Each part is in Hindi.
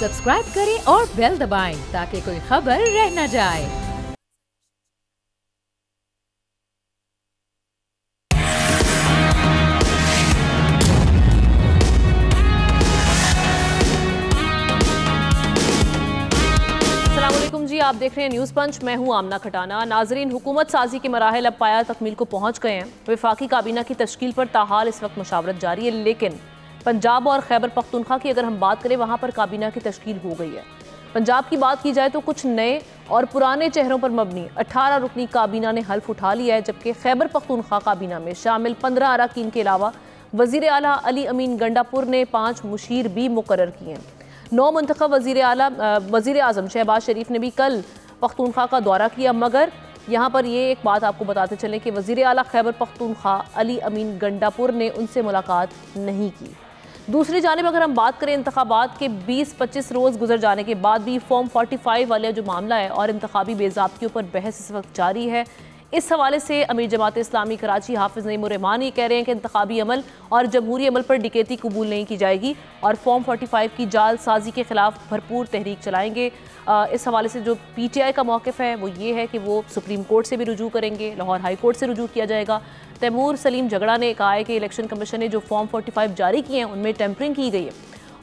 सब्सक्राइब करें और बेल दबाएं ताकि कोई खबर रह न जाए। जी आप देख रहे हैं न्यूज़ पंच, मैं हूं आमना खटाना। नाजरीन, हुकूमत साजी के मराहल अब पाया तकमील को पहुंच गए हैं। वफाकी काबीना की तश्कील पर ताहाल इस वक्त मुशावरत जारी है, लेकिन पंजाब और खैबर पख्तूनख्वा की अगर हम बात करें, वहां पर काबीना की तश्कील हो गई है। पंजाब की बात की जाए तो कुछ नए और पुराने चेहरों पर मबनी 18 रुकनी काबीना ने हल्फ उठा लिया है, जबकि खैबर पख्तूनख्वा काबीना में शामिल 15 अरकान के अलावा वज़ीर आला अली अमीन गंडापुर ने 5 मुशीर भी मुकर्रर किए हैं। 9 मुंतखब वज़ीर आज़म शहबाज शरीफ ने भी कल पख्तूनख्वा का दौरा किया, मगर यहाँ पर ये एक बात आपको बताते चलें कि वज़ीर आला खैबर पख्तूनख्वा अली अमीन गंडापुर ने उनसे मुलाकात नहीं की। दूसरी जानिब अगर हम बात करें इंतखाबात के 20-25 रोज़ गुजर जाने के बाद भी फॉर्म 45 वाला जो मामला है और इंतखाबी बेज़ाब्तियों पर बहस इस वक्त जारी है। इस हवाले से अमीर जमात इस्लामी कराची हाफिज़ नईम-उर-रहमान ये कह रहे हैं कि इंतखाबी अमल और जमहूरी अमल पर डिकेती कबूल नहीं की जाएगी और फॉर्म 45 की जाल साजी के खिलाफ भरपूर तहरीक चलाएंगे। इस हवाले से जो PTI का मौक़िफ़ है वो ये है कि वो सुप्रीम कोर्ट से भी रुजू करेंगे, लाहौर हाई कोर्ट से रुजू किया जाएगा। तैमूर सलीम झगड़ा ने कहा है कि इलेक्शन कमीशन ने जो फॉर्म 45 जारी किए हैं उनमें टेम्परिंग की गई है।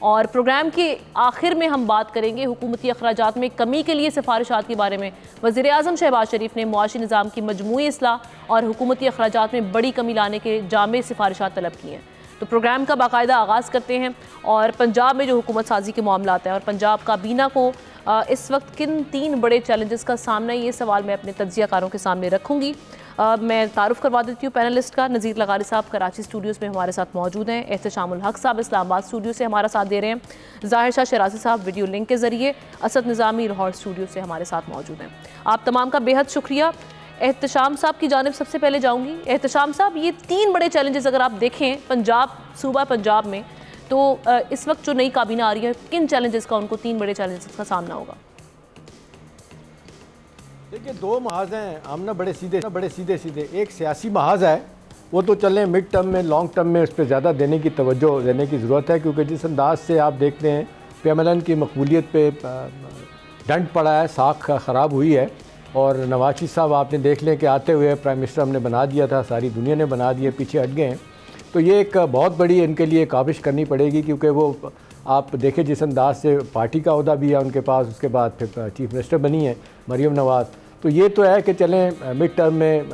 और प्रोग्राम के आखिर में हम बात करेंगे हुकूमती अखराजात में कमी के लिए सिफारिशात के बारे में। वज़ीर आज़म शहबाज शरीफ ने मुआशी निज़ाम की मजमूई इस्लाह और हुकूमती अखराजात में बड़ी कमी लाने के जामे सिफारिशात तलब किए हैं। तो प्रोग्राम का बाकायदा आगाज़ करते हैं और पंजाब में जो हुकूमत साजी के मामला है और पंजाब काबीना को इस वक्त किन 3 बड़े चैलेंजेस का सामना है, ये सवाल मैं अपने तज्ज़ियाकारों के सामने रखूँगी। मैं तारुफ करवा देती हूँ पैनलिस्ट का। नज़ीर लगारी साहब कराची स्टूडियोज़ में हमारे साथ मौजूद हैं। एहतशामुल हक साहब इस्लामाबाद स्टूडियो से हमारा साथ दे रहे हैं। ज़ाहिर शाह शराजी साहब वीडियो लिंक के ज़रिए। असद निज़ामी लाहौर स्टूडियो से हमारे साथ मौजूद हैं। आप तमाम का बेहद शुक्रिया। एहतशाम साहब की जानिब सबसे पहले जाऊँगी। एहतशाम साहब, ये 3 बड़े चैलेंजेस अगर आप देखें पंजाब, सूबा पंजाब में, तो इस वक्त जो नई काबीना आ रही है, किन चैलेंजेस का उनको 3 बड़े चैलेंजेस का सामना होगा? देखिए, 2 महाज हैं आमना, बड़े सीधे। एक सियासी महाज है, वो तो चलें मिड टर्म में, लॉन्ग टर्म में उस पर ज़्यादा देने की तवज्जो देने की ज़रूरत है, क्योंकि जिस अंदाज से आप देखते हैं PMLN की मकबूलियत पे डंड पड़ा है, साख ख़राब हुई है। और नवाज शरीफ साहब आपने देख लें कि आते हुए प्राइम मिनिस्टर हमने बना दिया था, सारी दुनिया ने बना दिया, पीछे हट गए हैं। तो ये एक बहुत बड़ी इनके लिए काबिश करनी पड़ेगी, क्योंकि वो आप देखें जिस अंदाज से पार्टी का ओहदा भी है उनके पास, उसके बाद फिर चीफ मिनिस्टर बनी है मरियम नवाज़। तो ये तो है कि चलें मिड टर्म में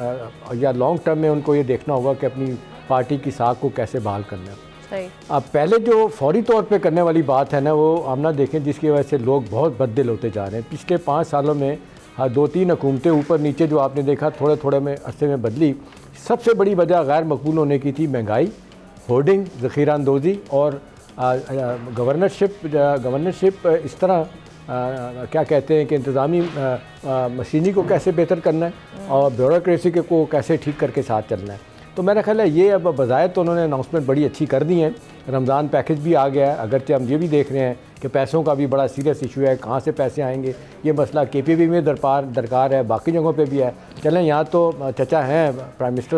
या लॉन्ग टर्म में उनको ये देखना होगा कि अपनी पार्टी की साख को कैसे बहाल करना है। अब पहले जो फौरी तौर पे करने वाली बात है ना, वो आमना देखें जिसकी वजह से लोग बहुत बददिल होते जा रहे हैं। पिछले 5 सालों में 2-3 हुकूमतें ऊपर नीचे जो आपने देखा थोड़े थोड़े में अरसे में बदली। सबसे बड़ी वजह गैर मकबूल होने की थी महंगाई, होर्डिंग, ज़ख़ीरा अंदोज़ी और गवर्नरशिप इस तरह क्या कहते हैं कि इंतज़ामी मशीनी को कैसे बेहतर करना है और ब्यूरोक्रेसी के को कैसे ठीक करके साथ चलना है। तो मेरा ख्याल है ये अब बज़ाहिर तो उन्होंने अनाउंसमेंट बड़ी अच्छी कर दी है। रमज़ान पैकेज भी आ गया है, अगरचे हम ये भी देख रहे हैं कि पैसों का भी बड़ा सीरियस इशू है, कहाँ से पैसे आएंगे ये मसला KPB में दरकार है, बाकी जगहों पे भी है। चलें, यहाँ तो चचा हैं प्राइम मिनिस्टर,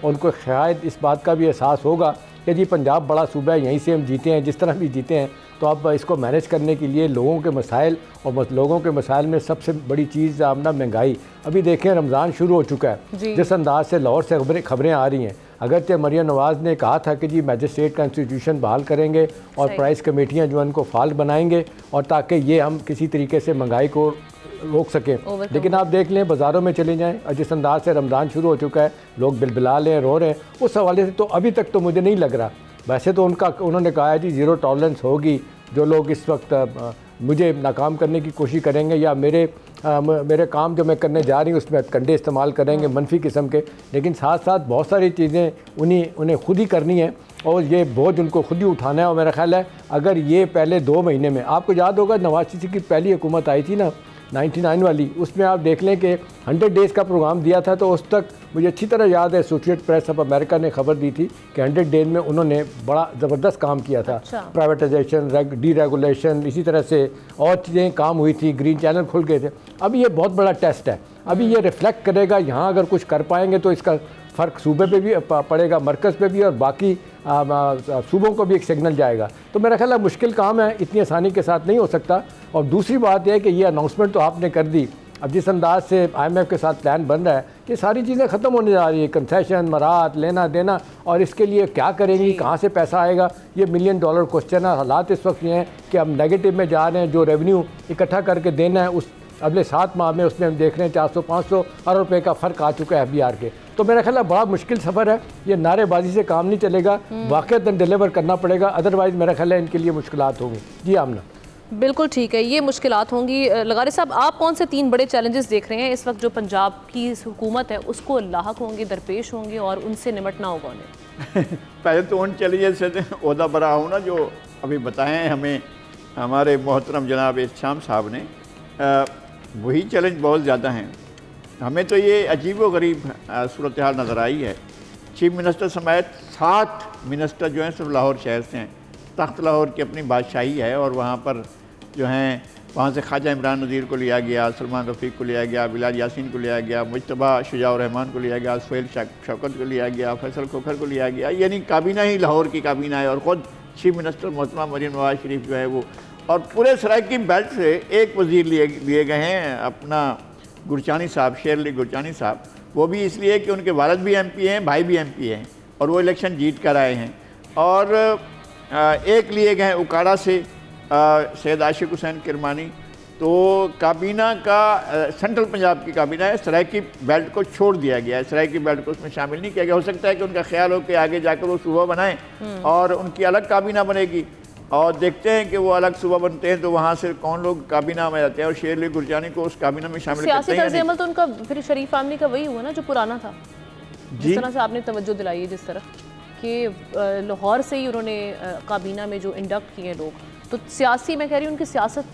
उनको शायद इस बात का भी एहसास होगा कि जी पंजाब बड़ा सूबा है, यहीं से हम जीते हैं, जिस तरह भी जीते हैं। तो अब इसको मैनेज करने के लिए लोगों के मसाइल और लोगों के मसाइल में सबसे बड़ी चीज़ आमना महंगाई। अभी देखें रमज़ान शुरू हो चुका है, जिस अंदाज से लाहौर से खबरें आ रही हैं। अगरचे मरियम नवाज़ ने कहा था कि जी मैजिस्ट्रेट का इंस्टीट्यूशन बहाल करेंगे और प्राइस कमेटियाँ जो उनको फाल बनाएंगे और ताकि ये हम किसी तरीके से महंगाई को रोक सकें। लेकिन आप देख लें बाज़ारों में चले जाएं और जिस अंदाज से रमज़ान शुरू हो चुका है, लोग बिलबिला रहे हैं, रो रहे हैं। उस हवाले से तो अभी तक तो मुझे नहीं लग रहा। वैसे तो उन्होंने कहा है जी 0 टॉलरेंस होगी, जो लोग इस वक्त मुझे नाकाम करने की कोशिश करेंगे या मेरे काम जो मैं करने जा रही हूँ उसमें कंडे इस्तेमाल करेंगे मनफी किस्म के। लेकिन साथ साथ बहुत सारी चीज़ें उन्हें खुद ही करनी है और ये बोझ उनको खुद ही उठाना है। और मेरा ख्याल है अगर ये पहले 2 महीने में, आपको याद होगा नवाज शरीफ की पहली हुकूमत आई थी ना 99 वाली, उसमें आप देख लें कि 100 डेज़ का प्रोग्राम दिया था। तो उस तक मुझे अच्छी तरह याद है एसोसिएटेड प्रेस ऑफ अमेरिका ने खबर दी थी कि 100 डेज़ में उन्होंने बड़ा ज़बरदस्त काम किया था। प्राइवेटाइजेशन, डीरेगुलेशन, इसी तरह से और चीज़ें काम हुई थी, ग्रीन चैनल खुल गए थे। अभी ये बहुत बड़ा टेस्ट है, अभी ये रिफ्लेक्ट करेगा। यहाँ अगर कुछ कर पाएंगे तो इसका फ़र्क सूबे पे भी पड़ेगा, मरकज़ पे भी, और बाकी सूबों को भी एक सिग्नल जाएगा। तो मेरा ख्याल है मुश्किल काम है, इतनी आसानी के साथ नहीं हो सकता। और दूसरी बात यह है कि ये अनाउंसमेंट तो आपने कर दी, अब जिस अंदाज से IMF के साथ प्लान बन रहा है, ये सारी चीज़ें ख़त्म होने जा रही है, कंसेशन, मराहत, लेना देना, और इसके लिए क्या करेंगी, कहाँ से पैसा आएगा, ये $1 मिलियन क्वेश्चन है। हालात इस वक्त ये हैं कि हम नेगेटिव में जा रहे हैं। जो रेवेन्यू इकट्ठा करके देना है उस अगले 7 माह में, उसमें हम देख रहे हैं 400-500 अरब रुपये का फ़र्क आ चुका है FBR के। तो मेरा ख्याल है बड़ा मुश्किल सफ़र है, ये नारेबाजी से काम नहीं चलेगा, वाक़ईतन डिलीवर करना पड़ेगा, अदरवाइज़ मेरा ख्याल है इनके लिए मुश्किलात होंगी। जी आमना, बिल्कुल ठीक है, ये मुश्किलात होंगी। लगारी साहब, आप कौन से 3 बड़े चैलेंजेस देख रहे हैं इस वक्त जो पंजाब की हुकूमत है उसको लाहक होंगे, दरपेश होंगे और उनसे निपटना होगा उन्हें? पहले तो उन चैलेंजेस से ओहदा बरा हूँ ना, जो अभी बताए हैं हमें हमारे मोहतरम जनाब शाम साहब ने, वही चैलेंज बहुत ज़्यादा हैं। हमें तो ये अजीब व गरीब सूरत हाल नज़र आई है। चीफ मिनिस्टर समेत 7 मिनिस्टर जो हैं सिर्फ लाहौर शहर से हैं। तख्त लाहौर की अपनी बादशाही है और वहाँ पर जो हैं, वहाँ से ख्वाजा इमरान नज़ीर को लिया गया, सलमान रफ़ीक को लिया गया, बिलाल यासीन को लिया गया, मुज्तबा शुजाउर रहमान को लिया गया, सुहेल शौकत को लिया गया, फैसल खोखर को लिया गया। यानी काबीना ही लाहौर की काबीना है, और ख़ुद चीफ मिनिस्टर मोहतरमा मरीम नवाज शरीफ जो है वो, और पूरे सराइकी बेल्ट से एक वज़ीर लिए गए हैं, अपना गुरचानी साहब, शेर अली गुरचानी साहब। वो भी इसलिए कि उनके वालिद भी MP हैं, भाई भी MP हैं, और वो इलेक्शन जीत कर आए हैं। और एक लिए गए उकाड़ा से सैयद आशिक हुसैन किरमानी। तो काबीना का सेंट्रल पंजाब की काबीना है, सराइकी बेल्ट को छोड़ दिया गया है, सराइकी बेल्ट को उसमें शामिल नहीं किया गया। हो सकता है कि उनका ख्याल हो कि आगे जाकर वो सूबा बनाएं और उनकी अलग काबीना बनेगी, और देखते हैं कि वो अलग सूबा बनते हैं तो वहाँ से कौन लोग काबीना में जाते हैं, और शेर अली गुरजानी को उस काबीना में शामिल करते हैं। सियासी तर्ज़ अमल तो उनका फिर शरीफ फैमिली का वही हुआ ना जो पुराना था, जिस तरह से आपने तवज्जो दिलाई है, जिस तरह कि लाहौर से ही उन्होंने काबीना में जो इंडक्ट किए लोग, तो सियासी, मैं कह रही हूँ उनकी सियासत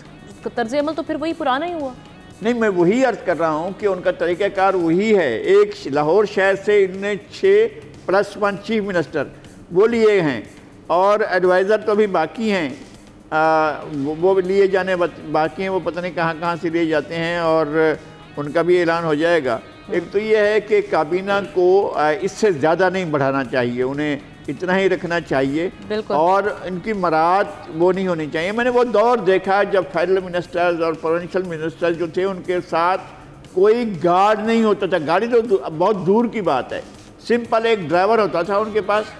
का तर्ज़ अमल तो फिर वही पुराना ही हुआ। नहीं, मैं वही अर्ज़ कर रहा हूँ कि उनका तरीक़ाकार वही है। एक लाहौर शहर से इनने 6+1 चीफ मिनिस्टर वो लिए हैं, और एडवाइज़र तो अभी बाकी हैं, वो लिए जाने बाकी हैं, वो पता नहीं कहाँ से लिए जाते हैं, और उनका भी ऐलान हो जाएगा। एक तो ये है कि काबीना को इससे ज़्यादा नहीं बढ़ाना चाहिए, उन्हें इतना ही रखना चाहिए, और इनकी मराहत वो नहीं होनी चाहिए। मैंने वो दौर देखा जब फेडरल मिनिस्टर्स और प्रोविंशियल मिनिस्टर्स जो थे उनके साथ कोई गार्ड नहीं होता था। गाड़ी तो बहुत दूर की बात है, सिंपल एक ड्राइवर होता था उनके पास,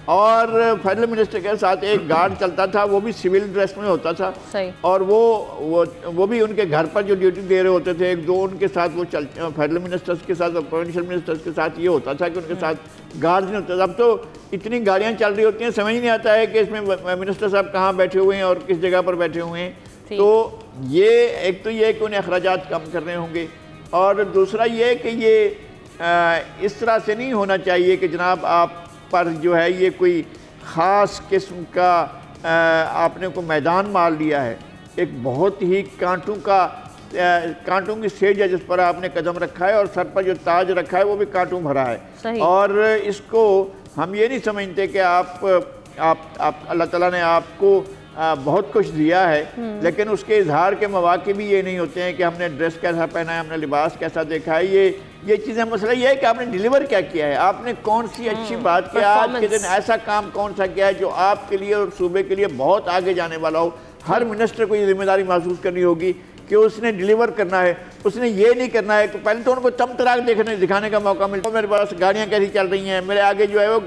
और फेडरल मिनिस्टर के साथ एक गार्ड चलता था, वो भी सिविल ड्रेस में होता था। सही। और वो भी उनके घर पर जो ड्यूटी दे रहे होते थे, 1-2 उनके साथ वो फेडरल मिनिस्टर्स के साथ और प्रोविंशियल मिनिस्टर्स के साथ ये होता था कि उनके साथ गार्ड नहीं होता था। अब तो इतनी गाड़ियाँ चल रही होती हैं, समझ नहीं आता है कि इसमें मिनिस्टर साहब कहाँ बैठे हुए हैं और किस जगह पर बैठे हुए हैं। तो ये एक तो ये कि उन्हें अखराजात कम करने होंगे, और दूसरा ये कि ये इस तरह से नहीं होना चाहिए कि जनाब आप पर जो है ये कोई ख़ास किस्म का आपने को मैदान मार लिया है। एक बहुत ही कांटों की सेज है जिस पर आपने कदम रखा है, और सर पर जो ताज रखा है वो भी कांटों भरा है। और इसको हम ये नहीं समझते कि आप अल्लाह ताला ने आपको बहुत कुछ दिया है, लेकिन उसके इजहार के मौके भी ये नहीं होते हैं कि हमने ड्रेस कैसा पहना है, हमने लिबास कैसा देखा है। ये चीज़ें, मसला ये है कि आपने डिलीवर क्या किया है, आपने कौन सी अच्छी बात किया, आज के दिन ऐसा काम कौन सा किया है जो आपके लिए और सूबे के लिए बहुत आगे जाने वाला हो। हर मिनिस्टर को ये जिम्मेदारी महसूस करनी होगी कि उसने डिलीवर करना है, उसने ये नहीं करना है कि पहले तो उनको तमतराक दिखाने का मौका मिलता है, मेरे पास गाड़ियाँ कैसी चल रही हैं, मेरे आगे जो है वो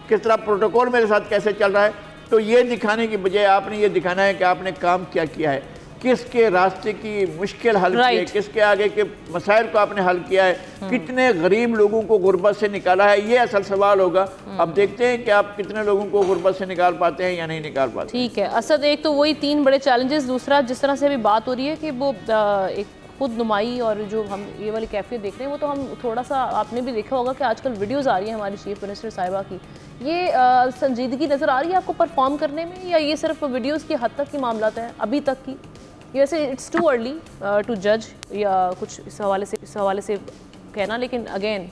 किस तरह प्रोटोकॉल मेरे साथ कैसे चल रहा है। तो ये दिखाने की बजाय आपने ये दिखाना है कि आपने काम क्या किया है, किसके रास्ते की मुश्किल हल की है, किसके आगे के मसाइल को आपने हल किया है, कितने गरीब लोगों को गुर्बत से निकाला है, ये असल सवाल होगा। अब देखते हैं कि आप कितने लोगों को गुर्बत से निकाल पाते हैं या नहीं निकाल पाते। ठीक है असद, एक तो वही 3 बड़े चैलेंजेस, दूसरा जिस तरह से अभी बात हो रही है कि वो एक खुद नुमाई और जो हम ये वाली कैफियत देख रहे हैं, वो तो हम थोड़ा सा, आपने भी देखा होगा कि आजकल वीडियोज़ आ रही हैं हमारी चीफ मिनिस्टर साहिबा की, ये संजीदगी नज़र आ रही है आपको परफॉर्म करने में, या ये सिर्फ वीडियोज़ की हद तक की मामला है अभी तक की? वैसे इट्स टू अर्ली टू जज या कुछ इस हवाले से कहना, लेकिन अगेन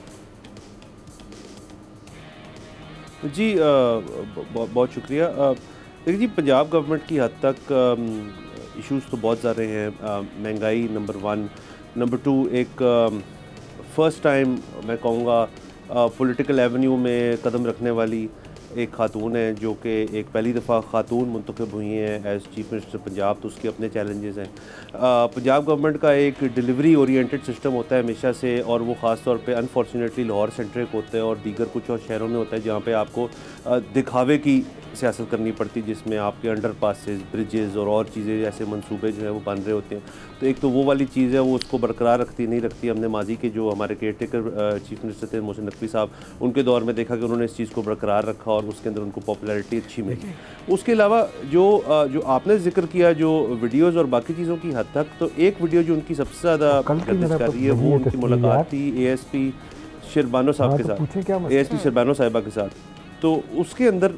जी बहुत शुक्रिया। देखिए जी, पंजाब गवर्नमेंट की हद तक इश्यूज़ तो बहुत ज़्यादा हैं। महंगाई नंबर 1, नंबर 2 एक फ़र्स्ट टाइम मैं कहूँगा पॉलिटिकल एवेन्यू में कदम रखने वाली एक खातून है, जो कि एक पहली दफ़ा खातून मुंतखब हुई हैं एज़ चीफ मिनिस्टर पंजाब, तो उसके अपने चैलेंजेस हैं। पंजाब गवर्नमेंट का एक डिलीवरी ओरिएंटेड सिस्टम होता है हमेशा से, और वो ख़ास तौर पे अनफॉर्चुनेटली लाहौर सेंट्रिक होता है और दीगर कुछ और शहरों में होता है जहाँ पे आपको दिखावे की सियासत करनी पड़ती है, जिसमें आपके अंडर पासेस, ब्रिजेस और चीज़ें ऐसे मंसूबे जो है वो बन रहे होते हैं। तो एक तो वो वाली चीज़ है, वो उसको बरकरार रखती नहीं रखती। हमने माजी के जो हमारे केयर टेकर चीफ मिनिस्टर थे मोहसिन नकवी साहब, उनके दौर में देखा कि उन्होंने इस चीज़ को बरकरार रखा और उसके अंदर उनको पॉपुलैरिटी अच्छी मिली। उसके अलावा जो आपने जिक्र किया जो वीडियोज़ और बाकी चीज़ों की हद तक, तो एक वीडियो जो उनकी सबसे ज़्यादा गर्दिश कर रही है वो उनकी मुलाकात थी ASP शिरबानो साहब के साथ, ASP शिरबानो साहिबा के साथ। तो उसके अंदर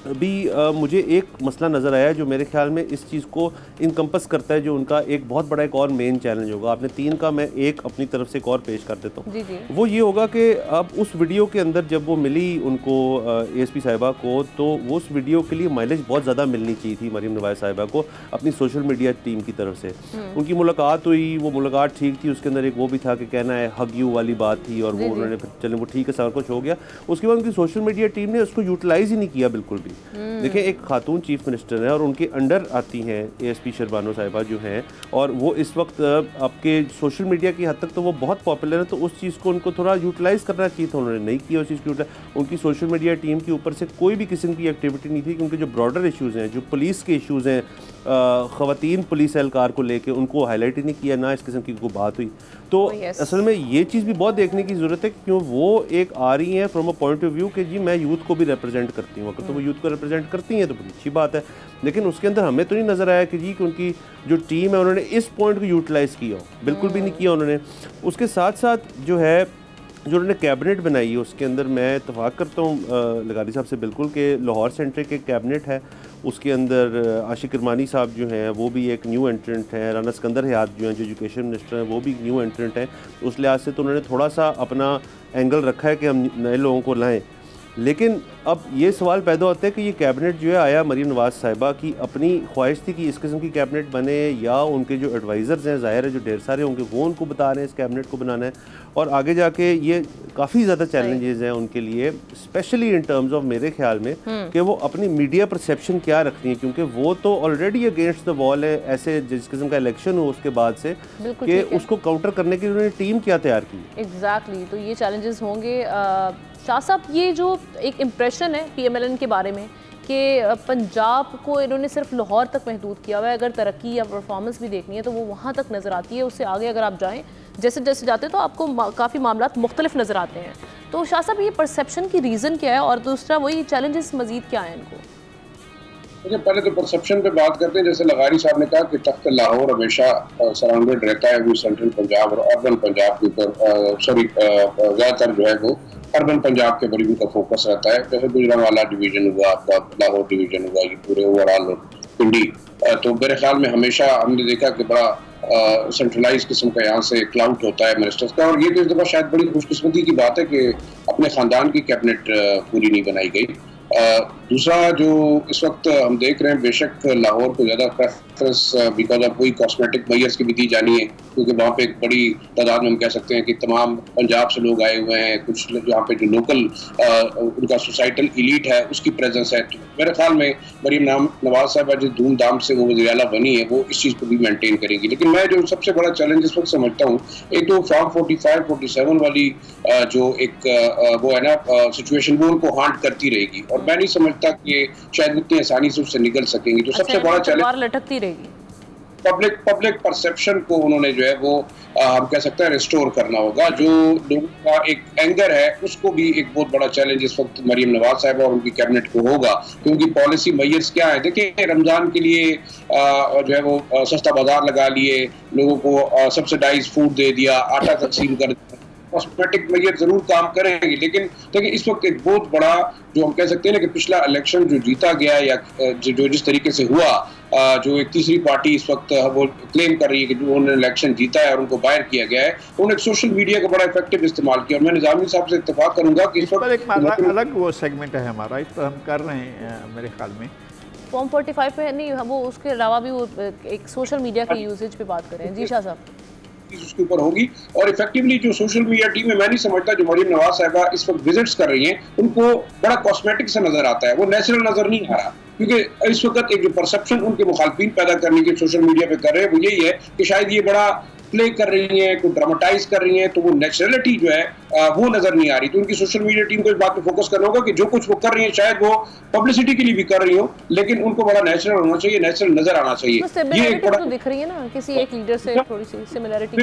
भी मुझे एक मसला नज़र आया जो मेरे ख्याल में इस चीज़ को इनकम्पस करता है, जो उनका एक बहुत बड़ा एक और मेन चैलेंज होगा। आपने 3 का, मैं एक अपनी तरफ से एक और पेश कर देता हूँ। वो ये होगा कि अब उस वीडियो के अंदर जब वो मिली उनको ASP साहिबा को, तो वो उस वीडियो के लिए माइलेज बहुत ज़्यादा मिलनी चाहिए थी मरीम नवाज़ साहिबा को अपनी सोशल मीडिया टीम की तरफ से। उनकी मुलाकात हुई, वो मुलाकात ठीक थी, उसके अंदर एक वो भी था कि कहना है हग यू वाली बात थी, और वो उन्होंने चले वो ठीक है सारा कुछ हो गया। उसके बाद उनकी सोशल मीडिया टीम ने उसको यूटिलाइज़ ही नहीं किया बिल्कुल भी। देखिए, एक खातून चीफ मिनिस्टर है और उनके अंडर आती हैं ASP शिरबानो साहिबा जो हैं, और वो इस वक्त आपके सोशल मीडिया की हद तक तो वो बहुत पॉपुलर है, तो उस चीज़ को उनको थोड़ा यूटिलाइज़ करना चाहिए था, उन्होंने नहीं किया उस चीज़ की। उनकी सोशल मीडिया टीम के ऊपर से कोई भी किस्म की एक्टिविटी नहीं थी, क्योंकि जो ब्रॉडर इशूज़ हैं, जो पुलिस के इशूज़ हैं, ख़वातीन पुलिस एहलकार को लेके, उनको हाईलाइट ही नहीं किया, ना इस किस्म की कोई बात हुई। तो असल में ये चीज़ भी बहुत देखने की ज़रूरत है, क्यों वो एक आ रही हैं from a point of view कि जी मैं यूथ को भी रिप्रेजेंट करती हूँ। अगर तो वो यूथ को रिप्रेजेंट करती हैं तो बड़ी अच्छी बात है, लेकिन उसके अंदर हमें तो नहीं नज़र आया कि जी कि उनकी जो टीम है उन्होंने इस पॉइंट को यूटिलाइज़ किया हो, बिल्कुल भी नहीं किया उन्होंने। उसके साथ साथ जो है जो उन्होंने कैबिनेट बनाई है, उसके अंदर मैं इत्तफाक करता हूँ लगारी साहब से बिल्कुल कि लाहौर सेंट्रिक एक कैबिनेट है। उसके अंदर आशिक किरमानी साहब जो हैं वो भी एक न्यू एंट्रेंट हैं, राना सिकंदर हयात जो हैं जो एजुकेशन मिनिस्टर हैं वो भी न्यू एंट्रेंट हैं। उस लिहाज से तो उन्होंने थोड़ा सा अपना एंगल रखा है कि हम नए लोगों को लाएँ। लेकिन अब ये सवाल पैदा होता है कि ये कैबिनेट जो है आया मरीम नवाज़ साहिबा की अपनी ख्वाहिश थी कि इस किस्म की कैबिनेट बने, या उनके जो एडवाइज़र्स हैं ज़ाहिर है जो ढेर सारे होंगे वो उनको बता रहे हैं इस कैबिनेट को बनाना है, और आगे जाके ये काफ़ी ज़्यादा चैलेंजेस हैं उनके लिए, स्पेशली इन टर्म्स ऑफ मेरे ख्याल में कि वो अपनी मीडिया परसेप्शन क्या रखती हैं, क्योंकि वो तो ऑलरेडी अगेंस्ट द वॉल है ऐसे जिस किस्म का इलेक्शन हो उसके बाद से, कि उसको काउंटर करने के लिए उन्होंने टीम क्या तैयार की। एग्जैक्टली, तो ये चैलेंजेस होंगे। शाह साहब, ये जो एक इम्प्रेशन है PMLN के बारे में कि पंजाब को इन्होंने सिर्फ लाहौर तक महदूद किया हुआ है, अगर तरक्की या परफॉर्मेंस भी देखनी है तो वो वहाँ तक नज़र आती है, उससे आगे अगर आप जाएँ जैसे जैसे जाते हैं तो आपको काफ़ी मामलात मुख्तलिफ नज़र आते हैं। तो शाह साहब, ये परसेप्शन की रीज़न क्या है, और दूसरा वही चैलेंजेस मज़ीद क्या हैं इनको? देखिए, पहले तो परसेप्शन पे बात करते हैं। जैसे लगारी साहब ने कहा कि तख्त लाहौर हमेशा सराउंडेड रहता है वो सेंट्रल पंजाब और अर्बन पंजाब के ऊपर, ज़्यादातर जो है वो अर्बन पंजाब के ऊपर उनका फोकस रहता है। जैसे गुजरांवाला डिवीजन हुआ, आपका लाहौर डिवीजन हुआ, ये पूरे ओवरऑल पिंडी, तो मेरे ख्याल में हमेशा हमने देखा कि बड़ा सेंट्रलाइज किस्म का यहाँ से क्लाउड होता है मिनिस्टर्स का, और ये तो इस दफ़ा शायद बड़ी खुशकिस्मती की बात है कि अपने ख़ानदान की कैबिनेट पूरी नहीं बनाई गई। दूसरा जो इस वक्त हम देख रहे हैं, बेशक लाहौर को ज़्यादा प्रेफरेंस बिकॉज ऑफ वही कॉस्मेटिक मेयर्स की भी दी जानी है, क्योंकि वहाँ पे एक बड़ी तादाद में हम कह सकते हैं कि तमाम पंजाब से लोग आए हुए हैं, कुछ यहाँ पे जो लोकल उनका सोसाइटल इलीट है उसकी प्रेजेंस है। तो मेरे ख्याल में मरीम नवाज़ साहिबा जिस धूमधाम से वो वज़ीर आला बनी है वो इस चीज़ को भी मेनटेन करेंगी। लेकिन मैं जो सबसे बड़ा चैलेंज इस वक्त समझता हूँ, एक तो फॉर्म 45-47 वाली जो एक वो है ना सिचुएशन, वो उनको हांट करती रहेगी, और मैं नहीं समझता कि शायद इतनी आसानी से उससे निकल सकेंगी। तो सबसे बड़ा चैलेंज लटकती रहेगी, पब्लिक परसेप्शन को उन्होंने जो है वो हम कह सकते हैं रिस्टोर करना होगा। जो लोगों का एक एंगर है उसको भी एक बहुत बड़ा चैलेंज इस वक्त मरीम नवाज साहब और उनकी कैबिनेट को होगा, क्योंकि पॉलिसी मेयर्स क्या है। देखिए, रमजान के लिए जो है वो सस्ता बाजार लगा लिए, लोगों को सब्सिडाइज फूड दे दिया, आटा तकसीम कर दिया, कॉस्मेटिक मेजर जरूर काम करेंगे, लेकिन देखिए इस वक्त एक बहुत बड़ा जो हम कह सकते हैं ना कि पिछला इलेक्शन जो जीता गया या जो जिस तरीके से हुआ, जो एक तीसरी पार्टी इस वक्त वो क्लेम कर रही है कि जो उन्होंने इलेक्शन जीता है और उनको बाहर किया गया है, उन्होंने एक सोशल मीडिया का बड़ा इफेक्टिव इस्तेमाल किया। और मैं निज़ामी साहब से इत्तेफाक करूंगा कि इस वक्त एक अलग वो सेगमेंट है हमारा, इस पर हम कर रहे हैं मेरे ख्याल में फॉर्म 45 पे नहीं, वो उसके अलावा भी वो एक सोशल मीडिया के यूजेज पे बात करें। जी शाह साहब, एक्टिविटीज उसके ऊपर होगी। और इफेक्टिवली जो सोशल मीडिया टीम है, मैं नहीं समझता जो मरीम नवाज साहिबा इस वक्त विजिट्स कर रही हैं उनको बड़ा कॉस्मेटिक सा नजर आता है, वो नेचुरल नजर नहीं आ रहा, क्योंकि इस वक्त एक जो परसेप्शन उनके मुखालफिन पैदा करने की सोशल मीडिया पे कर रहे हैं वो यही है कि शायद ये बड़ा प्ले कर रही हैं, को ड्रामेटाइज कर रही हैं, तो वो नेचुरलिटी जो है वो नजर नहीं आ रही। तो उनकी सोशल मीडिया टीम को इस बात पे फोकस करना होगा कि जो कुछ वो कर रही है शायद वो पब्लिसिटी के लिए भी कर रही हो, लेकिन उनको बड़ा नेचुरल होना चाहिए, नेचुरल नजर आना चाहिए। तो ये एक बड़ा तो दिख रही है ना किसी एक लीडर से थोड़ी सी सिमिलरिटी।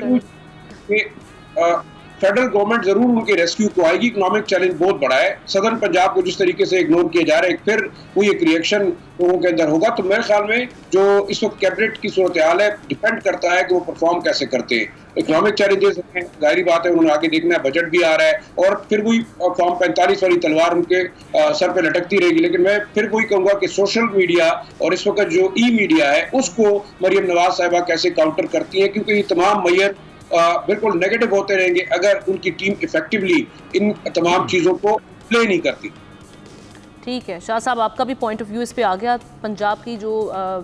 फेडरल गवर्नमेंट जरूर उनके रेस्क्यू को आएगी। इकोनॉमिक चैलेंज बहुत बड़ा है, सदर्न पंजाब को जिस तरीके से इग्नोर किया जा रहा है, फिर वो एक रिएक्शन लोगों के अंदर होगा। तो मेरे ख्याल में जो इस वक्त कैबिनेट की सूरत हाल है डिपेंड करता है कि वो परफॉर्म कैसे करते हैं। इकोनॉमिक चैलेंजेस हैं, जाहिर बात है उन्होंने आगे देखना है, बजट भी आ रहा है और फिर वही फॉर्म 45 वाली तलवार उनके सर पे लटकती रहेगी। लेकिन मैं फिर वही कहूँगा कि सोशल मीडिया और इस वक्त जो ई मीडिया है उसको मरीम नवाज साहिबा कैसे काउंटर करती हैं, क्योंकि ये तमाम मैयर बिल्कुल नेगेटिव होते रहेंगे अगर उनकी टीम इफेक्टिवली इन तमाम चीज़ों को प्ले नहीं करती। ठीक है शाह साहब, आपका भी पॉइंट ऑफ व्यू इस पे आ गया। पंजाब की जो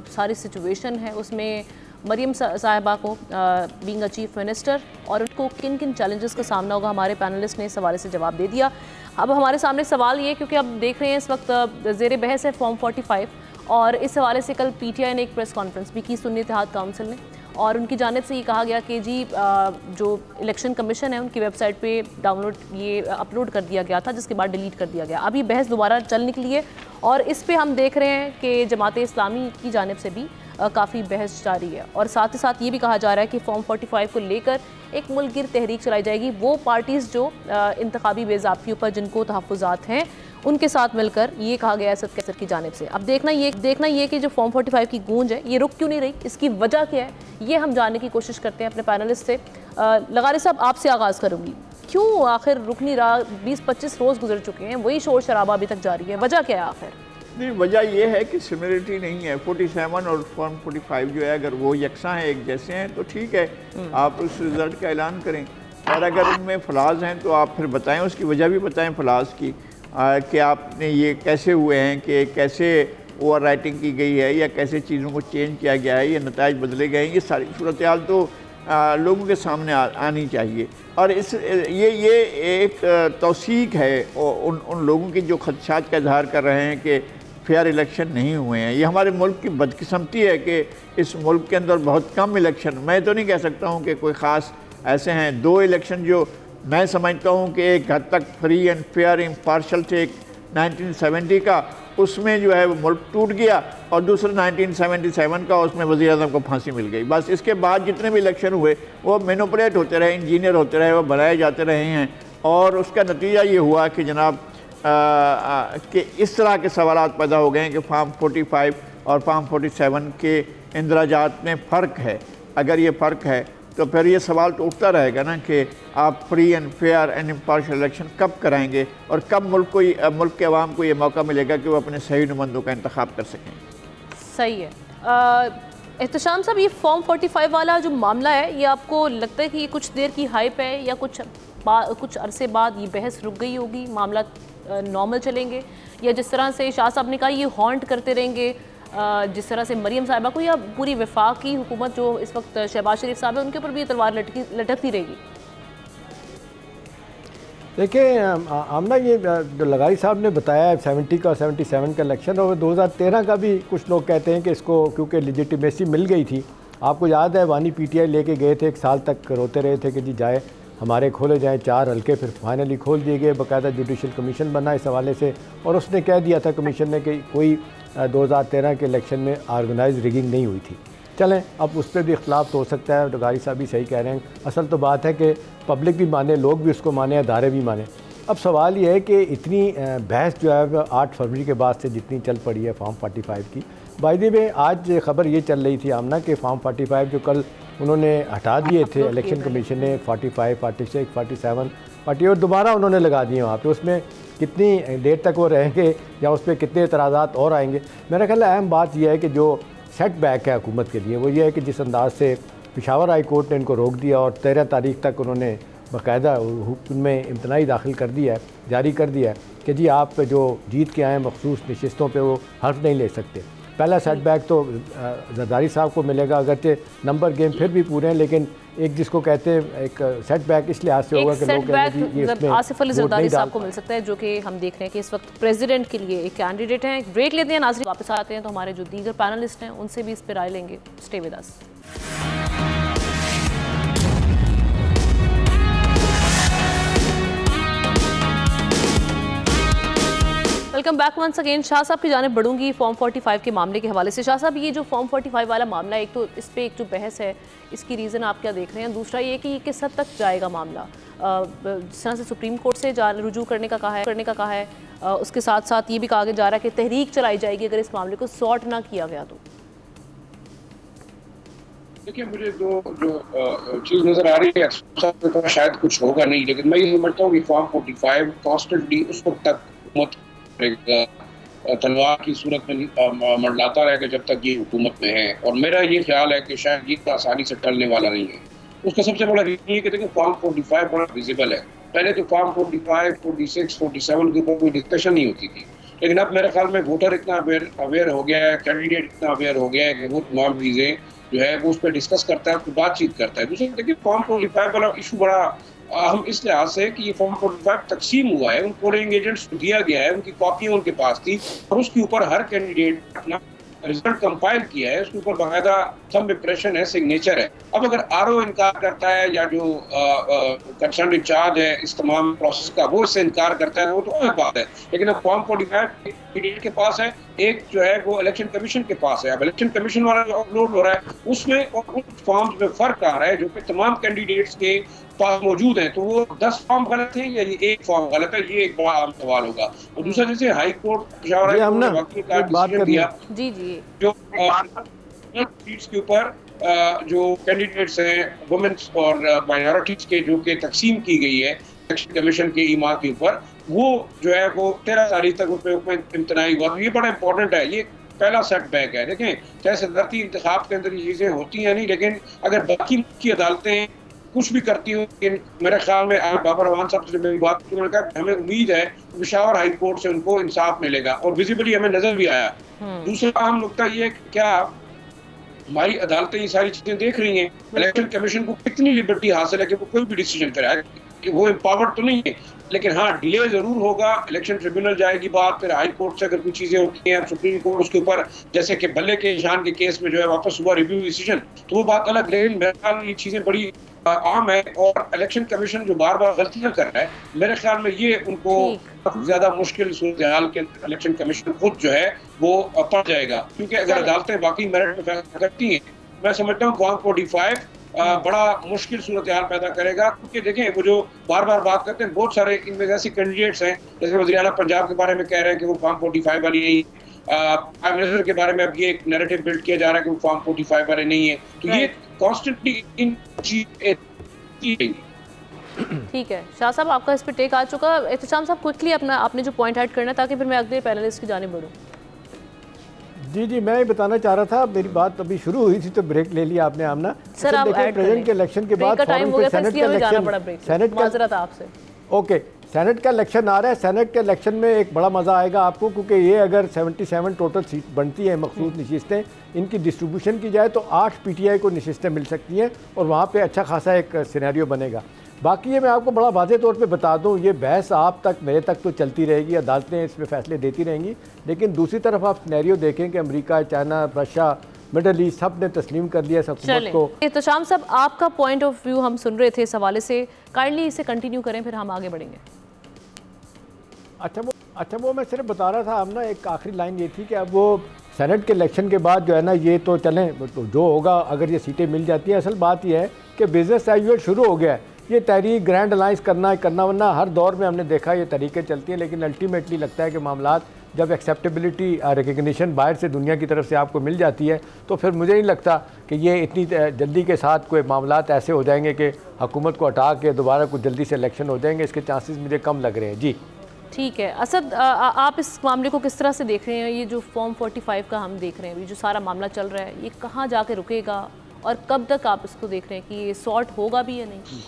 सारी सिचुएशन है उसमें मरीम साहिबा को बीइंग अ चीफ मिनिस्टर और उनको किन किन चैलेंजेस का सामना होगा, हमारे पैनलिस्ट ने इस हवाले से जवाब दे दिया। अब हमारे सामने सवाल ये, क्योंकि अब देख रहे हैं इस वक्त ज़ेर बहस है फॉर्म 45 और इस हवाले से कल PTI ने एक प्रेस कॉन्फ्रेंस भी की, सुन्नी इत्तेहाद काउंसिल ने, और उनकी जानिब से ये कहा गया कि जी जो इलेक्शन कमीशन है उनकी वेबसाइट पे ये अपलोड कर दिया गया था जिसके बाद डिलीट कर दिया गया। अभी बहस दोबारा चल निकली है और इस पे हम देख रहे हैं कि जमात इस्लामी की जानिब से भी काफ़ी बहस जारी है और साथ ही साथ ये भी कहा जा रहा है कि फॉर्म 45 को लेकर एक मुल्कगिर तहरीक चलाई जाएगी। वो पार्टीज़ जो इंतखाबी बेज़ाब्तियों पर जिनको तहफ़्फ़ुज़ात हैं उनके साथ मिलकर, ये कहा गया है असद कैसर की जानिब से। अब देखना ये कि जो फॉर्म 45 की गूंज है ये रुक क्यों नहीं रही, इसकी वजह क्या है, ये हम जानने की कोशिश करते हैं अपने पैनलिस्ट से। लगारी साहब, आपसे आगाज़ करूँगी, क्यों आखिर रुक नहीं रहा? 20-25 रोज़ गुजर चुके हैं, वही शोर शराबा अभी तक जारी है, वजह क्या है आखिर? नहीं, वजह यह है कि सिमिलरिटी नहीं है। 47 और फॉर्म 45 जो है अगर वो यकसा हैं, एक जैसे हैं तो ठीक है, आप उस रिज़ल्ट का ऐलान करें, और अगर उनमें फलाज हैं तो आप फिर बताएं, उसकी वजह भी बताएं फलाज की, कि आपने ये कैसे हुए हैं, कि कैसे ओवर राइटिंग की गई है या कैसे चीज़ों को चेंज किया गया है, ये नताइज बदले गए हैं। ये सारी सूरत हाल तो लोगों के सामने आनी चाहिए। और ये एक तौसीक है उन लोगों की जो खदशात का इजहार कर रहे हैं कि फेयर इलेक्शन नहीं हुए हैं। ये हमारे मुल्क की बदकिस्मती है कि इस मुल्क के अंदर बहुत कम इलेक्शन, मैं तो नहीं कह सकता हूँ कि कोई ख़ास ऐसे हैं, 2 इलेक्शन जो मैं समझता हूँ कि एक हद तक फ्री एंड फेयर इम्पार्शल थे। 1970 का उसमें जो है वो मुल्क टूट गया, और दूसरा 1977 का, उसमें वज़ीर आज़म को फांसी मिल गई। बस इसके बाद जितने भी इलेक्शन हुए वो मैनिपुलेट होते रहे, इंजीनियर होते रहे, वो बनाए जाते रहे हैं, और उसका नतीजा ये हुआ कि जनाब कि इस तरह के सवालात पैदा हो गए हैं कि फॉर्म 45 और फॉर्म 47 के इंदराजात में फ़र्क है। अगर ये फ़र्क है तो फिर ये सवाल तो उठता रहेगा ना कि आप free and fair and impartial election कब कराएंगे और कब मुल्क के अवाम को ये मौका मिलेगा कि वो अपने सही नुमाइंदों का इंतखाब कर सकें। सही है। एहतशाम साहब, ये फॉर्म 45 वाला जो मामला है, ये आपको लगता है कि ये कुछ देर की हाइप है या कुछ अरसे बाद ये बहस रुक गई होगी, मामला नॉर्मल चलेंगे, या जिस तरह से शाह साहब ने कहा ये हॉन्ट करते रहेंगे जिस तरह से मरीम साहिबा को, या पूरी वफाकी हुकूमत जो इस वक्त शहबाज शरीफ साहब है उनके ऊपर भी ये तलवार लटकती रहेगी? देखिए आमना, ये जो लगारी साहब ने बताया 70 का और 77 का इलेक्शन, और 2013 का भी कुछ लोग कहते हैं कि इसको क्योंकि लेजिटिमेसी मिल गई थी। आपको याद है वानी PTI लेके गए थे, 1 साल तक रोते रहे थे कि जी जाए हमारे खोले जाएँ 4 हल्के, फिर फाइनली खोल दिए गए, बाकायदा जुडिशल कमीशन बना इस हवाले से, और उसने कह दिया था कमीशन ने कि कोई 2013 के इलेक्शन में ऑर्गेनाइज रिगिंग नहीं हुई थी। चलें, अब उस पर भी इख्तलाफ तो हो सकता है, लगारी साहब भी सही कह रहे हैं। असल तो बात है कि पब्लिक भी माने, लोग भी उसको माने, अदारे भी माने। अब सवाल ये है कि इतनी बहस जो है 8 फरवरी के बाद से जितनी चल पड़ी है फॉर्म 45 की, बायदे में आज खबर ये चल रही थी आमना कि फॉर्म 45 जो कल उन्होंने हटा दिए थे इलेक्शन कमीशन ने, 45, 46, 47, 48 दोबारा उन्होंने लगा दिए वहाँ पे। उसमें कितनी देर तक वो रहेंगे या उस पर कितने एतराज़ात और आएंगे? मेरा ख्याल है अहम बात यह है कि जो सेटबैक है हुकूमत के लिए वो ये है कि जिस अंदाज से पेशावर हाई कोर्ट ने इनको रोक दिया और 13 तारीख तक उन्होंने बाकायदा उनमें इम्तनाई दाखिल कर दिया है, जारी कर दिया है कि जी आप जो जीत के आए मखसूस नशिस्तों पे वो हल्फ नहीं ले सकते। पहला सेटबैक तो जरदारी साहब को मिलेगा, अगरचे नंबर गेम फिर भी पूरे हैं, लेकिन एक जिसको कहते हैं एक सेटबैक इस लिहाज से होगा कि लोग सेटबैक आसिफ अली जरदारी साहब को मिल सकता है, जो कि हम देख रहे हैं कि इस वक्त प्रेसिडेंट के लिए एक कैंडिडेट हैं। एक ब्रेक लेते हैं, नाज़रीन वापस आते हैं तो हमारे जो दीगर पैनलिस्ट हैं उनसे भी इस पर राय लेंगे। Stay with us. Welcome back once again. Shah साहब की जानिब बढ़ूंगी फॉर्म 45 के मामले के हवाले से। शाह साहब, ये जो फॉर्म 45 वाला मामला है, एक तो इस पे एक जो बहस है, इसकी रीज़न आप क्या देख रहे हैं? दूसरा ये कि किस हद तक जाएगा मामला, जिस तरह से सुप्रीम कोर्ट से रुजू करने का कहा है, उसके साथ साथ ये भी कहा जा रहा है कि तहरीक चलाई जाएगी अगर इस मामले को सॉर्ट ना किया गया तो। देखिए, मुझे जो चीज़ नज़र आ रही है शायद कुछ होगा नहीं, लेकिन मैं ये समझता हूँ कि फॉर्म 45 कॉन्स्टेंटली उस वक्त तक तलवार की सूरत में मंडलाता रहेगा जब तक ये हुकूमत में है। और मेरा ये ख्याल है कि शायद ये आसानी से टलने वाला नहीं है। उसका सबसे बड़ा रीजन ये कि देखिए, फॉर्म 45 बड़ा विजिबल है। पहले तो फॉर्म 45, 46, 47 के ऊपर कोई डिस्कशन नहीं होती थी, लेकिन अब मेरे ख्याल में वोटर इतना अवेयर हो गया है, कैंडिडेट इतना अवेयर हो गया है कि वो तमाम चीज़ें जो है वो उस पर डिस्कस करता है, बातचीत करता है। दूसरा देखिए, फॉर्म 45 वाला इशू बड़ा अहम इस लिहाज से कि ये फॉर्म 45 तकसीम हुआ है, उन पोलिंग एजेंट्स को दिया गया है, उनकी कॉपियाँ उनके पास थी और उसके ऊपर हर कैंडिडेट अपना रिजल्ट कंपाइल किया है, उसके ऊपर बाकायदा थंब इंप्रेशन है, सिग्नेचर है। अब अगर आरओ इनकार करता है या जो कंसर्न इंचार्ज है इस तमाम प्रोसेस का वो इससे इनकार करता है, वो तो अलग बात है। लेकिन अब फॉर्म 45 कैंडिडेट के पास है, एक जो है वो इलेक्शन कमीशन के पास है। अब इलेक्शन कमीशन वाला जो अपलोड हो रहा है उसमें और उन फॉर्म्स में फ़र्क आ रहा है जो कि तमाम कैंडिडेट्स के पास मौजूद हैं। तो वो 10 फॉर्म गलत हैं या ये एक फॉर्म गलत है, ये एक बड़ा आम सवाल होगा। और दूसरा, जैसे हाई कोर्ट दिया जो सीट्स के ऊपर जो कैंडिडेट्स हैं वुमेन्स और माइनॉरिटीज के जो कि तकसीम की गई है इलेक्शन कमीशन के ईमा के ऊपर, वो जो है वो 13 तारीख तक उस पर इम्तनाई हुआ। तो ये बड़ा इंपॉर्टेंट है, ये पहला सेटबैक है। देखें, चाहे सदरती इंतखाब के अंदर ये चीज़ें होती हैं नहीं, लेकिन अगर बाकी की अदालतें कुछ भी करती हो, मेरे ख्याल में बाबर रहमान साहब से मेरी बात उन्होंने कहा हमें उम्मीद है पेशावर हाई कोर्ट से उनको इंसाफ मिलेगा और विजिबली हमें नजर भी आया। दूसरा अहम नुकता ये कि क्या हमारी अदालतें ये सारी चीजें देख रही हैं, इलेक्शन कमीशन को कितनी लिबर्टी हासिल है कि वो कोई भी डिसीजन कराए, कि वो एम्पावर्ड तो नहीं है, लेकिन हाँ डिले जरूर होगा। इलेक्शन ट्रिब्यूनल जाएगी बात, फिर हाई कोर्ट से अगर कुछ चीजें होती हैं, सुप्रीम कोर्ट उसके ऊपर, जैसे कि भल्ले के ईशान के केस में जो है वापस हुआ रिव्यू डिसीजन, तो वो बात अलग। लेकिन मेरे ख्याल ये चीजें बड़ी आम है और इलेक्शन कमीशन जो बार बार गलतियां कर रहा है, मेरे ख्याल में ये उनको काफी ज्यादा मुश्किल सूरत हाल के इलेक्शन कमीशन खुद जो है वो पड़ जाएगा। क्योंकि अगर अदालतें वाकई मेरिट में फैसला करती हैं, मैं समझता हूँ फॉर्म 45 बड़ा मुश्किल सूरत हाल पैदा करेगा। क्योंकि देखें, वो जो बार बार बात करते हैं, बहुत सारे इनमें ऐसे कैंडिडेट्स हैं, जैसे वज़ीर आला पंजाब के बारे में कह रहे हैं कि वो फॉर्म 45 वाली नहीं, प्राइम मिनिस्टर के बारे में अब ये एक नैरेटिव बिल्ड किया जा रहा है कि वो फॉर्म 45 वाले नहीं है। तो ये कॉन्स्टेंटली इन ठीक है। शाह साहब, आपका इस पर टेक आ चुका। एहतशाम साहब, क्विकली अपना आपने जो पॉइंट ऐड करना, ताकि फिर मैं अगले पैनलिस्ट की जानिब बढ़ूँ। जी, मैं बताना चाह रहा था, मेरी बात अभी शुरू हुई थी तो ब्रेक ले लिया आपने आमना। सर, आप प्रेसिडेंट के इलेक्शन के बाद ओके, सेनेट का इलेक्शन आ रहा है। सेनेट के इलेक्शन में एक बड़ा मज़ा आएगा आपको, क्योंकि ये अगर 77 टोटल सीट बनती है, मखसूस नशिस्तें, इनकी डिस्ट्रीब्यूशन की जाए तो 8 PTI को नशिस्तें मिल सकती हैं और वहाँ पे अच्छा खासा एक सिनेरियो बनेगा। बाकी ये मैं आपको बड़ा वाज़े तौर पे बता दूँ, ये बहस आप तक मेरे तक तो चलती रहेगी, अदालतें इसमें फ़ैसले देती रहेंगी, लेकिन दूसरी तरफ आप सिनेरियो देखें कि America, China, Russia, middle east सब ने तस्लीम कर लिया हुकूमत को। एहतशाम साहब, आपका पॉइंट ऑफ व्यू हम सुन रहे थे इस हवाले से, काइंडली इसे कंटिन्यू करें, फिर हम आगे बढ़ेंगे। अच्छा वो मैं सिर्फ बता रहा था, अब ना एक आखिरी लाइन ये थी कि अब वो सेनेट के इलेक्शन के बाद जो है ना, ये तो चलें, तो जो होगा अगर ये सीटें मिल जाती हैं, असल बात ये है कि बिजनेस एज यूजुअल शुरू हो गया है। ये तहरीक ग्रैंड अलायंस करना वरना हर दौर में हमने देखा ये तरीके चलती हैं, लेकिन अल्टीमेटली लगता है कि मामलात जब एक्सेप्टेबिलिटी रिकग्निशन बाहर से दुनिया की तरफ से आपको मिल जाती है, तो फिर मुझे नहीं लगता कि ये इतनी जल्दी के साथ कोई मामलात ऐसे हो जाएंगे कि हुकूमत को हटा के दोबारा कुछ जल्दी से इलेक्शन हो जाएंगे। इसके चांसेस मुझे कम लग रहे हैं। जी ठीक है। असद, आप इस मामले को किस तरह से देख रहे हैं? ये जो फॉर्म 45 का हम देख रहे हैं, ये जो सारा मामला चल रहा है, ये कहाँ जाके रुकेगा और कब तक आप इसको देख रहे हैं कि ये सॉर्ट होगा भी या नहीं?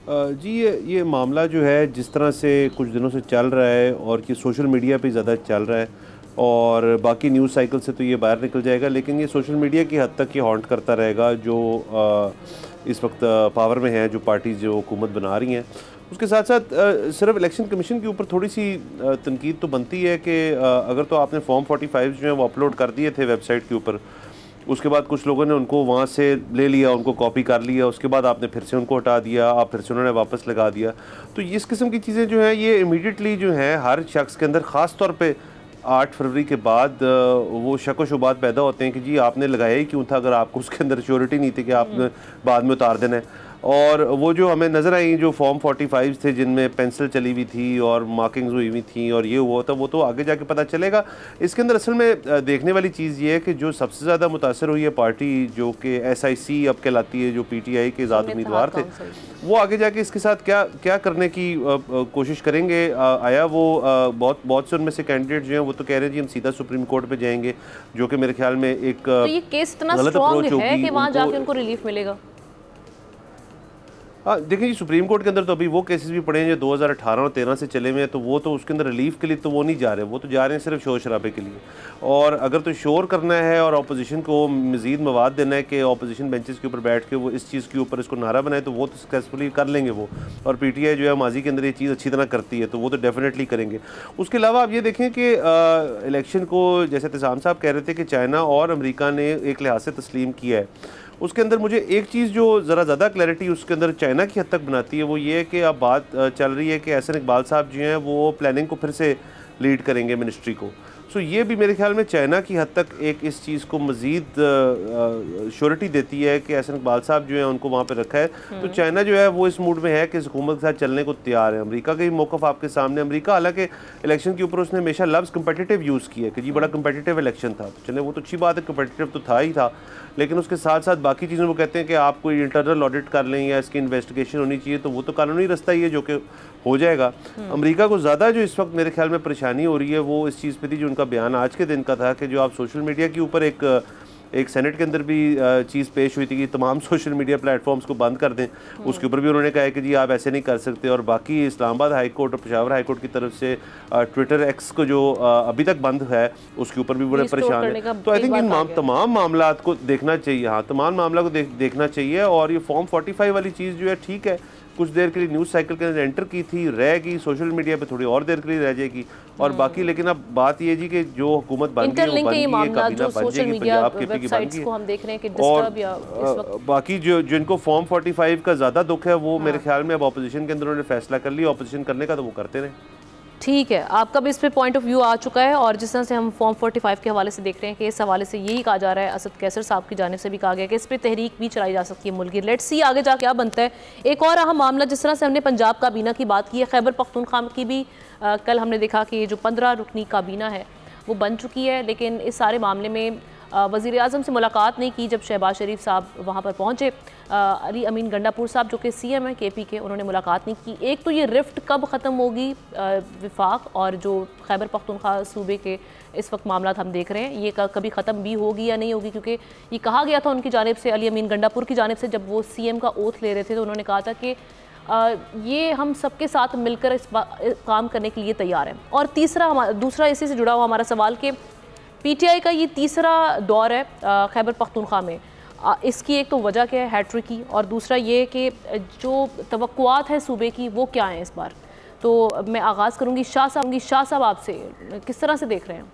जी, ये मामला जो है जिस तरह से कुछ दिनों से चल रहा है और कि सोशल मीडिया पे ज़्यादा चल रहा है, और बाकी न्यूज़ साइकिल से तो ये बाहर निकल जाएगा, लेकिन ये सोशल मीडिया की हद तक ये हॉन्ट करता रहेगा जो इस वक्त पावर में है, जो पार्टी जो हुकूमत बना रही हैं। उसके साथ साथ सिर्फ इलेक्शन कमीशन के ऊपर थोड़ी सी तनकीद तो बनती है कि अगर तो आपने फॉर्म 45 जो है वो अपलोड कर दिए थे वेबसाइट के ऊपर, उसके बाद कुछ लोगों ने उनको वहाँ से ले लिया, उनको कॉपी कर लिया, उसके बाद आपने फिर से उनको हटा दिया, आप फिर से उन्होंने वापस लगा दिया। तो इस किस्म की चीज़ें जो हैं ये इमीडिएटली जो हैं हर शख्स के अंदर, ख़ास तौर पे 8 फरवरी के बाद वो शक व शुबात पैदा होते हैं कि जी आपने लगाया ही क्यों था अगर आपको उसके अंदर श्योरिटी नहीं थी कि आपने बाद में उतार देना है। और वो जो हमें नज़र आई जो फॉर्म 45 थे जिनमें पेंसिल चली हुई थी और मार्किंग्स हुई हुई थी और ये हुआ था, वो तो आगे जाके पता चलेगा। इसके अंदर असल में देखने वाली चीज़ ये है कि जो सबसे ज़्यादा मुतासर हुई है पार्टी जो कि SIC अब कहलाती है, जो PTI के आज़ाद उम्मीदवार थे, वो आगे जाके इसके साथ क्या क्या करने की कोशिश करेंगे। आया वो बहुत से उनमें से कैंडिडेट जो हैं वो तो कह रहे हैं जी हम सीधा सुप्रीम कोर्ट पे जाएंगे, जो कि मेरे ख्याल में एक तो ये केस इतना स्ट्रॉन्ग है कि वहाँ जाके उनको रिलीफ मिलेगा। हाँ देखिए जी, सुप्रीम कोर्ट के अंदर तो अभी वो केसेस भी पड़े हैं जो 2018 और 13 से चले हुए हैं, तो वो तो उसके अंदर रिलीफ के लिए तो वो नहीं जा रहे, वो तो जा रहे हैं सिर्फ शोर शराबे के लिए। और अगर तो शोर करना है और अपोजिशन को मज़ीद मवाद देना है कि अपोजिशन बेंचेस के ऊपर बैठ के वो इस चीज़ के ऊपर इसको नारा बनाए, तो वो तो सक्सेसफुली कर लेंगे वो। और PTI जो है माजी के अंदर ये चीज़ अच्छी तरह करती है, तो वो तो डेफिनेटली करेंगे। उसके अलावा आप ये देखें कि इलेक्शन को जैसे तिसाम साहब कह रहे थे कि चाइना और अमेरिका ने एक लिहाज से तस्लीम किया है, उसके अंदर मुझे एक चीज़ जो ज़रा ज़्यादा क्लैरिटी उसके अंदर चाइना की हद तक बनाती है वो ये है कि अब बात चल रही है कि एहसन इकबाल साहब जो हैं वो प्लानिंग को फिर से लीड करेंगे मिनिस्ट्री को। सो ये भी मेरे ख्याल में चाइना की हद तक एक इस चीज़ को मज़ीद श्योरिटी देती है कि एहसन इकबाल साहब जो है उनको वहाँ पे रखा है। तो चाइना जो है वो इस मूड में है कि हुकूमत के साथ चलने को तैयार है। अमेरिका का ही मौक़िफ़ आपके सामने, अमेरिका हालांकि इलेक्शन के ऊपर उसने हमेशा लफ्ज़ कम्पटिटिव यूज़ किया कि जी बड़ा कम्पटिटिव इलेक्शन था, तो चले वो तो अच्छी बात है, कम्पटिटिव तो था ही था, लेकिन उसके साथ साथ बाकी चीज़ें वो कहते हैं कि आप कोई इंटरनल ऑडिट कर लें या इसकी इन्वेस्टिगेशन होनी चाहिए, तो वो तो कानूनी रास्ता ही है जो कि हो जाएगा। अमेरिका को ज़्यादा जो इस वक्त मेरे ख्याल में परेशानी हो रही है वो इस चीज़ पे थी, जो उनका बयान आज के दिन का था कि जो आप सोशल मीडिया के ऊपर एक सेनेट के अंदर भी चीज़ पेश हुई थी कि तमाम सोशल मीडिया प्लेटफॉर्म्स को बंद कर दें, उसके ऊपर भी उन्होंने कहा है कि जी आप ऐसे नहीं कर सकते। और बाकी इस्लामाबाद हाई कोर्ट और पेशावर हाई कोर्ट की तरफ से ट्विटर X को जो अभी तक बंद है उसके ऊपर भी बड़े परेशान हैं। तो आई थिंक इन तमाम मामला को देखना चाहिए, हाँ तमाम मामला को देखना चाहिए। और ये फॉर्म 45 वाली चीज़ जो है ठीक है, कुछ देर के लिए न्यूज़ साइकिल के अंदर एंटर की थी, रहेगी सोशल मीडिया पे थोड़ी और देर के लिए रह जाएगी। और बाकी लेकिन अब बात ये जी कि जो हुकूमत बन गई है, काबीना बन जाएगी, पंजाब KP की बन गई, को हम देख रहे हैं कि और बाकी जो जिनको फॉर्म 45 का ज़्यादा दुख है वो मेरे ख्याल में अब अपोजिशन के अंदर उन्होंने फैसला कर लिया अपोजिशन करने का, तो वो करते रहे। ठीक है, आपका भी इस पे पॉइंट ऑफ व्यू आ चुका है। और जिस तरह से हम फॉर्म 45 के हवाले से देख रहे हैं कि इस हवाले से यही कहा जा रहा है, असद कैसर साहब की जानिब से भी कहा गया कि इस पे तहरीक भी चलाई जा सकती है मुल्क की। लेट्स सी आगे जा क्या बनता है। एक और अहम मामला, जिस तरह से हमने पंजाब काबीना की बात की है, खैबर पख्तूनख्वा की भी कल हमने देखा कि जो 15 रुकनी काबीना है वो बन चुकी है, लेकिन इस सारे मामले में वज़ीर आज़म से मुलाकात नहीं की जब शहबाज शरीफ साहब वहाँ पर पहुँचे। अली अमीन गंडापुर साहब जो कि CM हैं KP के, उन्होंने मुलाकात नहीं की। एक तो ये रिफ्ट कब ख़त्म होगी विफाक और जो खैबर पख्तूनख्वा सूबे के इस वक्त मामला हम देख रहे हैं, ये कभी ख़त्म भी होगी या नहीं होगी, क्योंकि ये कहा गया था उनकी जानिब से, अली अमीन गंडापुर की जानिब से, जब वो CM का ओथ ले रहे थे तो उन्होंने कहा था कि ये हम सबके साथ मिलकर इस काम करने के लिए तैयार हैं। और दूसरा इसी से जुड़ा हुआ हमारा सवाल कि PTI का ये तीसरा दौर है खैबर पख्तूनख्वा में, इसकी एक तो वजह क्या है हैट्रिक की, और दूसरा ये कि जो तवक्कुआत है सूबे की वो क्या है इस बार। तो मैं आगाज़ करूँगी शाह साहब आपसे, किस तरह से देख रहे हैं?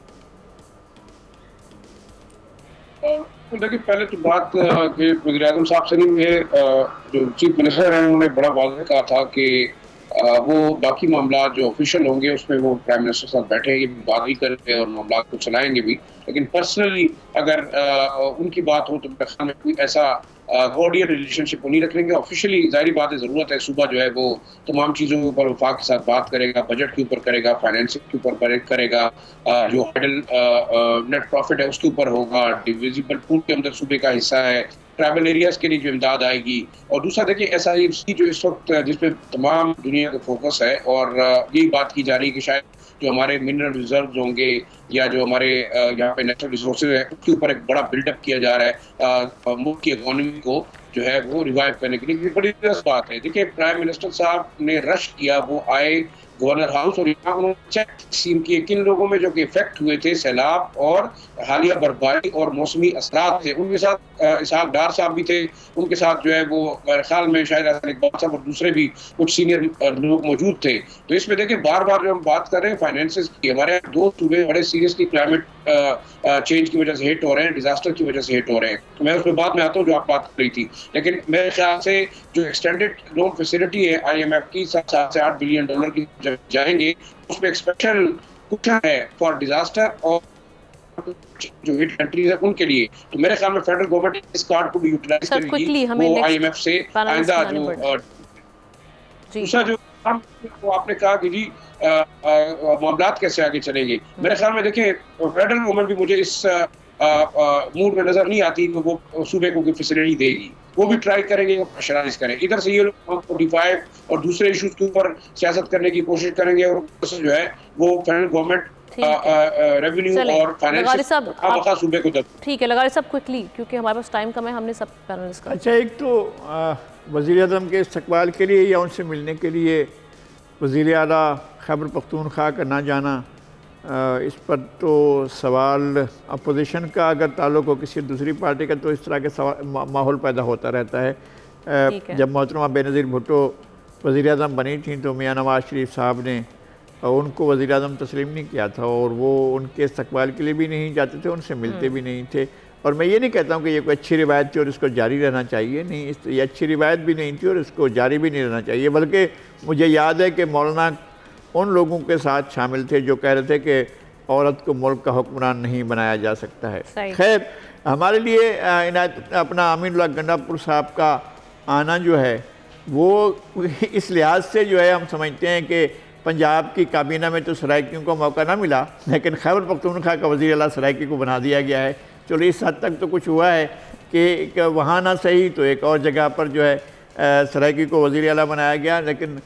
देखिए, पहले तो बात कि वज़ीर-ए-आज़म साहब से नहीं, जो चीफ मिनिस्टर हैं उन्होंने बड़ा वाज़ेह कहा था कि वो बाकी मामला जो ऑफिशियल होंगे उसमें वो प्राइम मिनिस्टर के साथ बैठेंगे, बात भी करेंगे और मामला को चलाएंगे भी, लेकिन पर्सनली अगर उनकी बात हो तो मेरे ख्याल में कोई ऐसा कॉर्डियल रिलेशनशिप वो नहीं रखेंगे। ऑफिशियली जाहिर बात है, ज़रूरत है, सुबह जो है वो तमाम चीज़ों के ऊपर वफाक के साथ बात करेगा, बजट के ऊपर करेगा, फाइनेंसिंग के ऊपर करेगा, जो हाइडल नेट प्रॉफिट है उसके ऊपर होगा, डिविजिबल पूल के अंदर सूबे का हिस्सा है, ट्रैवल एरियाज़ के लिए जो इमदाद आएगी। और दूसरा देखिए, SIFC जो इस वक्त जिस पे तमाम दुनिया का फोकस है, और यही बात की जा रही है कि शायद जो हमारे मिनरल रिजर्व होंगे या जो हमारे यहाँ पे नेचुरल रिसोर्सेज है उसके ऊपर एक बड़ा बिल्डअप किया जा रहा है मुल्क की इकॉनमी को जो है वो रिवाइव करने के लिए। बड़ी दिलचस्प बात है। देखिए, प्राइम मिनिस्टर साहब ने रश किया, वो आए गवर्नर हाउस और यहाँ उन्होंने चेक तकसीम किए किन लोगों में जो कि इफेक्ट हुए थे सैलाब और हालिया बर्फबारी और मौसमी असरात थे। उनके साथ इसहाक डार साहब भी थे, उनके साथ जो है वो मेरे ख्याल में शायद हसन इकबाल साहब और दूसरे भी कुछ सीनियर लोग मौजूद थे। तो इसमें देखिए बार बार जो हम बात कर रहे हैं फाइनेंसेस की, हमारे दो सूबे बड़े सीरियसली क्लाइमेट चेंज की वजह से हिट हो रहे हैं, डिजास्टर की वजह से हिट हो रहे हैं। तो मैं उसमें बाद में आता हूँ जो आप बात कर रही थी, लेकिन मेरे ख्याल से जो एक्सटेंडेड लोन फैसिलिटी है IMF की 7 से 8 बिलियन डॉलर की जब जाएंगे उसमें एक स्पेशल कुशन है फॉर डिजास्टर और जो हिट कंट्रीज है उनके लिए। तो मेरे ख्याल में फेडरल गवर्नमेंट इस कार्ड को भी यूटिलाइज करेगी, वो IMF से आइंदा जो दूसरा जो वो आपने कहा कि जी मामलात कैसे आगे चलेंगे। मेरे ख्याल में देखिए फेडरल गवर्नमेंट भी मुझे इस मूड में नजर नहीं आती कि वो सूबे को कोई फैसिलिटी देगी, वो भी ट्राई करेंगे प्रेशराइज करें। इधर से ये लोग 45 और दूसरे इशूज के ऊपर सियासत करने की कोशिश करेंगे और जो है वो फेडरल गवर्नमेंट रेवेन्यू और फाइनेंस सूबे को दे। ठीक है लगारी साहब क्विकली, क्योंकि हमारे पास टाइम कम है, हमने सब पैनलिस्ट। अच्छा, एक तो वज़ीर आज़म के इस्तकबाल के लिए या उनसे मिलने के लिए वज़ीर आला खैबर पख्तूनख्वा का ना जाना, इस पर तो सवाल अपोजिशन का अगर ताल्लुक़ हो किसी दूसरी पार्टी का तो इस तरह के माहौल पैदा होता रहता है। जब मोहतरमा बेनज़ीर भुट्टो वज़ीर आज़म बनी थी तो मियां नवाज़ शरीफ साहब ने उनको वज़ीर आज़म तस्लीम नहीं किया था और वो उनके इस्तकबाल के लिए भी नहीं जाते थे, उनसे मिलते भी नहीं थे। और मैं ये नहीं कहता हूँ कि ये कोई अच्छी रिवायत थी और इसको जारी रहना चाहिए, नहीं, ये अच्छी रिवायत भी नहीं थी और इसको जारी भी नहीं रहना चाहिए। बल्कि मुझे याद है कि मौलाना उन लोगों के साथ शामिल थे जो कह रहे थे कि औरत को मुल्क का हुक्मरान नहीं बनाया जा सकता है। खैर, हमारे लिए अपना अमीनुल्लाह गंडापुर साहब का आना जो है वो इस लिहाज से जो है हम समझते हैं कि पंजाब की काबीना में तो सराइकियों को मौका ना मिला, लेकिन खैबर पख्तूनख्वा का वज़ीर आला सराइकी को बना दिया गया है। चलो इस हद तक तो कुछ हुआ है कि वहाँ ना सही तो एक और जगह पर जो है सराइकी को वज़ीर आला बनाया गया। लेकिन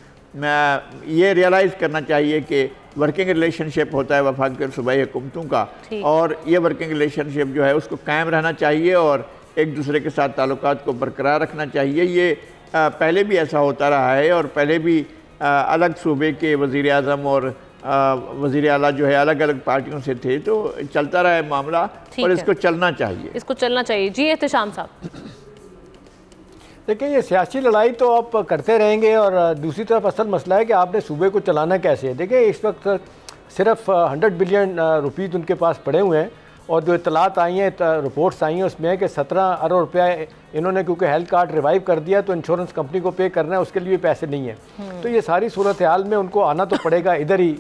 ये रियलाइज़ करना चाहिए कि वर्किंग रिलेशनशिप होता है वफाक सूबाई हुकूमतों का, और ये वर्किंग रिलेशनशिप जो है उसको कायम रहना चाहिए और एक दूसरे के साथ ताल्लुकात को बरकरार रखना चाहिए। ये पहले भी ऐसा होता रहा है और पहले भी अलग सूबे के वज़ीर आज़म और वज़ीर आला जो है अलग अलग पार्टियों से थे, तो चलता रहा है मामला और इसको चलना चाहिए, इसको चलना चाहिए। जी एहतशाम साहब। देखिए ये सियासी लड़ाई तो आप करते रहेंगे और दूसरी तरफ असल मसला है कि आपने सूबे को चलाना कैसे है। देखिए इस वक्त सिर्फ 100 बिलियन रुपीज़ उनके पास पड़े हुए हैं और जो इतलात आई हैं, रिपोर्ट्स आई हैं उसमें है कि 17 अरब रुपया इन्होंने क्योंकि हेल्थ कार्ड रिवाइव कर दिया तो इंश्योरेंस कंपनी को पे करना है, उसके लिए भी पैसे नहीं है। तो ये सारी सूरत हाल में उनको आना तो पड़ेगा, इधर ही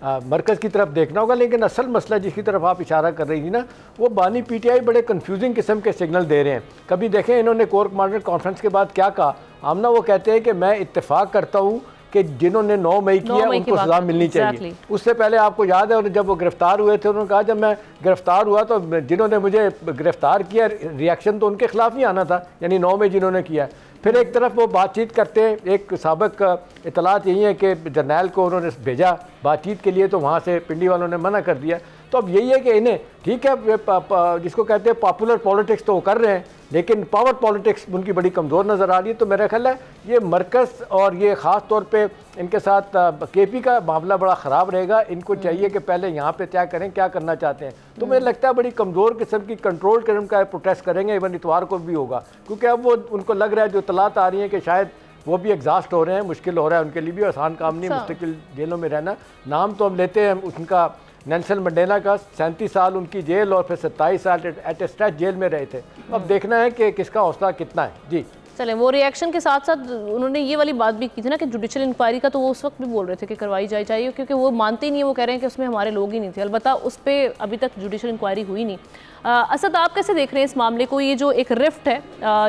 मरकज़ की तरफ देखना होगा। लेकिन असल मसला जिसकी तरफ आप इशारा कर रही थी ना, वो बानी PTI बड़े कन्फ्यूजिंग किस्म के सिग्नल दे रहे हैं। कभी देखें इन्होंने कोर कमांडर कॉन्फ्रेंस के बाद क्या कहा, आमना वो कहते हैं कि मैं इत्तेफाक करता हूँ कि जिन्होंने 9 मई किया उनको सज़ा मिलनी चाहिए। उससे पहले आपको याद है और जब वो गिरफ्तार हुए थे उन्होंने कहा जब मैं गिरफ्तार हुआ तो जिन्होंने मुझे गिरफ्तार किया रिएक्शन तो उनके खिलाफ ही आना था, यानी 9 मई जिन्होंने किया। फिर एक तरफ वो बातचीत करते हैं, एक साबिक इतलात यही है कि जर्नैल को उन्होंने भेजा बातचीत के लिए तो वहाँ से पिंडी वालों ने मना कर दिया। तो अब यही है कि इन्हें ठीक है जिसको कहते हैं पॉपुलर पॉलिटिक्स तो वो कर रहे हैं लेकिन पावर पॉलिटिक्स उनकी बड़ी कमज़ोर नज़र आ रही है। तो मेरा ख्याल है ये मरकज़ और ये ख़ास तौर पे इनके साथ KP का मामला बड़ा ख़राब रहेगा। इनको चाहिए कि पहले यहाँ पे क्या करें, क्या करना चाहते हैं। तो मुझे लगता है बड़ी कमज़ोर किस्म की कंट्रोल किस्म का प्रोटेस्ट करेंगे, इवन इतवार को भी होगा, क्योंकि अब वो उनको लग रहा है जो इतलात आ रही हैं कि शायद वो भी एग्जॉस्ट हो रहे हैं, मुश्किल हो रहा है उनके लिए भी, आसान काम नहीं मुस्तकिल जेलों में रहना। नाम तो हम लेते हैं उनका नेल्सन मंडेला का, 37 साल उनकी जेल और फिर 27 साल एट स्ट्रेच जेल में रहे थे। अब देखना है कि किसका हौसला कितना है। जी चलें, वो रिएक्शन के साथ साथ उन्होंने ये वाली बात भी की थी ना कि जुडिशल इंक्वायरी का तो वो उस वक्त भी बोल रहे थे कि करवाई जाए चाहिए, क्योंकि वो मानते ही नहीं है, वो कह रहे हैं कि उसमें हमारे लोग ही नहीं थे। अलबत्ता उस पर अभी तक जुडिशल इंक्वायरी हुई नहीं। असद, आप कैसे देख रहे हैं इस मामले को? ये जो एक रिफ्ट है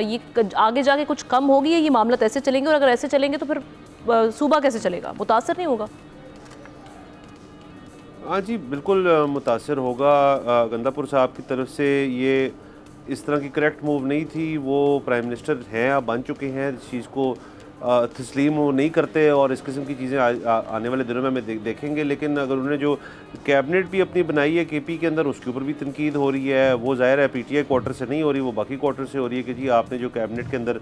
ये आगे जाके कुछ कम होगी या ये मामला ऐसे चलेंगे, और अगर ऐसे चलेंगे तो फिर सूबा कैसे चलेगा, मुतासर नहीं होगा? हाँ जी बिल्कुल मुतासर होगा। गंडापुर साहब की तरफ से ये इस तरह की करेक्ट मूव नहीं थी। वो प्राइम मिनिस्टर हैं, अब बन चुके हैं, इस चीज़ को तस्लीम वो नहीं करते और इस किस्म की चीज़ें आने वाले दिनों में हमें देखेंगे। लेकिन अगर उन्होंने जो कैबिनेट भी अपनी बनाई है KP के अंदर, उसके ऊपर भी तनकीद हो रही है। वो ज़ाहिर है PTI क्वार्टर से नहीं हो रही, वो बाकी क्वार्टर से हो रही है कि जी आपने जो कैबिनेट के अंदर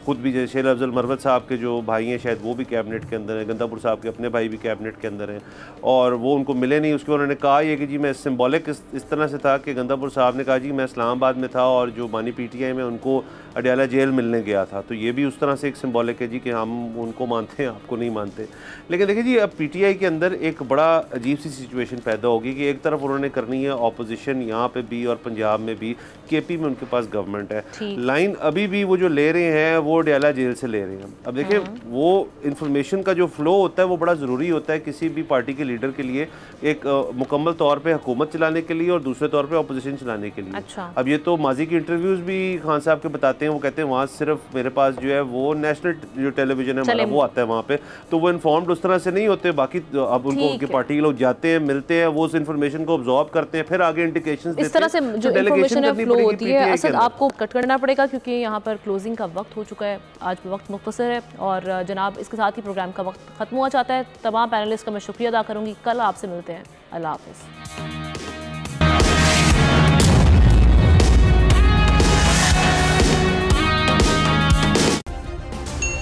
ख़ुद भी जैसे शेर अफजल मरवत साहब के जो भाई हैं शायद वो भी कैबिनेट के अंदर हैं, गंदापुर साहब के अपने भाई भी कैबिनेट के अंदर हैं और वो उनको मिले नहीं। उसके उन्होंने कहा ये कि जी मैं सिम्बॉलिक इस तरह से था कि गंदापुर साहब ने कहा जी मैं इस्लामाबाद में था और जो बानी PTI में उनको अडयाला जेल मिलने गया था, तो ये भी उस तरह से एक सिम्बॉलिक है जी कि हम उनको मानते हैं आपको नहीं मानते। लेकिन देखिए जी अब PTI के अंदर एक बड़ा अजीब सी सिचुएशन पैदा होगी कि एक तरफ उन्होंने करनी है ऑपोजिशन यहाँ पे भी और पंजाब में भी, KP में उनके पास गवर्नमेंट है, लाइन अभी भी वो जो ले रहे हैं वो अडयाला जेल से ले रहे हैं। अब देखिए वो इंफॉर्मेशन का जो फ्लो होता है वो बड़ा ज़रूरी होता है किसी भी पार्टी के लीडर के लिए, एक मुकम्मल तौर पर हुकूमत चलाने के लिए और दूसरे तौर पर अपोजिशन चलाने के लिए। अच्छा। अब ये तो माजी की इंटरव्यूज़ भी खान साहब के बताते हैं, वो कहते हैं वहाँ सिर्फ मेरे पास जो है वो नेशनल जो टेलीविजन है हमारा वो आता है वहाँ पे, तो वो इन्फॉर्म्ड उस तरह से नहीं होते। बाकी अब उनको उनकी पार्टी के लोग जाते हैं, मिलते हैं, वो उस इन्फॉर्मेशन को ऑब्जॉर्व करते हैं, फिर आगे इंडिकेशंस देते हैं। इस तरह से जो इन्फॉर्मेशन है फ्लो होती है। असद आपको कट करना पड़ेगा क्योंकि यहाँ पर क्लोजिंग का वक्त हो चुका है, आज वक्त मुख्तसर है और जनाब इसके साथ ही प्रोग्राम का वक्त खत्म हुआ चाहता है। तमाम पैनलिस्ट का मैं शुक्रिया अदा करूँगी। कल आपसे मिलते हैं। अल्लाह हाफिज़।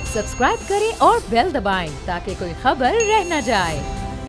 सब्सक्राइब करें और बेल दबाएं ताकि कोई खबर रह न जाए।